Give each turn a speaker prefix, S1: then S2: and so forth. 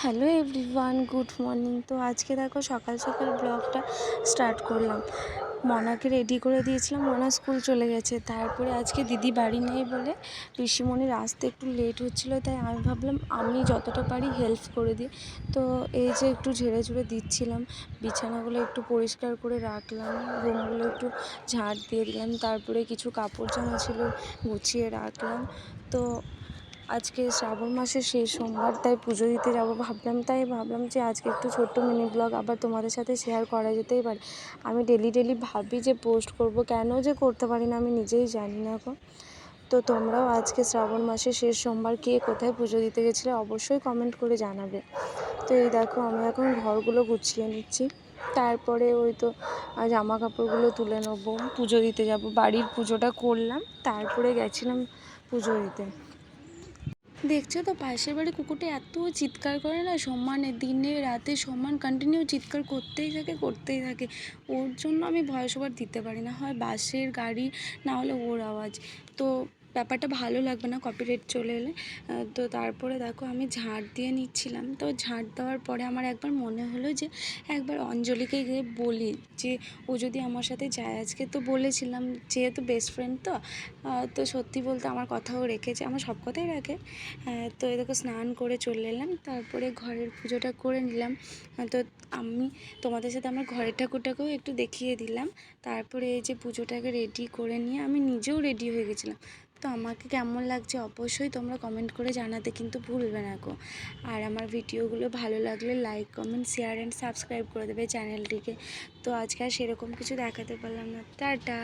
S1: Hello everyone, good morning. তো আজকে দেখো সকাল সকাল ব্লগটা স্টার্ট করলাম। মনাকে রেডি করে দিয়েছিলাম, মনা স্কুল চলে গেছে। তারপরে আজকে দিদি বাড়ি নেই বলে পিসিমণির আসতে একটু লেট হচ্ছিলো, তাই আমি ভাবলাম আমি যতটা পারি হেল্প করে দিই। তো এই যে একটু ঝেড়ে ঝুড়ে দিচ্ছিলাম, বিছানাগুলো একটু পরিষ্কার করে রাখলাম, রুমগুলো একটু ঝাঁট দিয়ে দিলাম, তারপরে কিছু কাপড় জামা ছিল গুছিয়ে রাখলাম। তো আজকে শ্রাবণ মাসের শেষ সোমবার, তাই পুজো দিতে যাবো ভাবলাম যে আজকে একটু ছোট্ট মিনি ব্লগ আবার তোমাদের সাথে শেয়ার করা যেতেই পারে। আমি ডেলি ভাবি যে পোস্ট করব, কেন যে করতে পারি না আমি নিজেই জানি না গো। তো তোমরাও আজকে শ্রাবণ মাসের শেষ সোমবার কে কোথায় পুজো দিতে গেছিলে অবশ্যই কমেন্ট করে জানাবে। তো এই দেখো আমি এখন ঘরগুলো গুছিয়ে নিচ্ছি, তারপরে ওই তো জামা কাপড়গুলো তুলে নেবো, পুজো দিতে যাব। বাড়ির পুজোটা করলাম, তারপরে গেছিলাম পুজো দিতে। দেখছো তো পাশের বাড়ি কুকুরটা এত চিৎকার করে না, সমানে দিনে রাতে সমান কন্টিনিউ চিৎকার করতেই থাকে। ওর জন্য আমি ভয়েস ওভার দিতে পারি না, হয় বাসের গাড়ি না হলে ওর আওয়াজ। তো ব্যাপারটা ভালো লাগবে না কপিরাইট চলে এলে। তো তারপরে দেখো আমি ঝাঁট দিয়ে নিচ্ছিলাম। তো ঝাঁট দেওয়ার পরে আমার একবার মনে হলো যে একবার অঞ্জলিকে গিয়ে বলি যে ও যদি আমার সাথে যায় আজকে। তো বলেছিলাম যেহেতু বেস্ট ফ্রেন্ড, তো সত্যি বলতে আমার কথাও রেখেছে, আমার সব কথাই রাখে। তো এই দেখো স্নান করে চলে এলাম, তারপরে ঘরের পুজোটা করে নিলাম। তো আমি তোমাদের সাথে আমার ঘরের ঠাকুরটাকেও একটু দেখিয়ে দিলাম। তারপরে এই যে পুজোটাকে রেডি করে নিয়ে আমি নিজেও রেডি হয়ে গেছিলাম। তো আমাকে কেমন লাগছে অবশ্যই তোমরা কমেন্ট করে জানাতে কিন্তু ভুলবে না গো। আর আমার ভিডিওগুলো ভালো লাগলে like, comment, share and subscribe করে দেবে চ্যানেলটিকে। তো আজকে আর সেরকম কিছু দেখাতে পারলাম না, টাটা।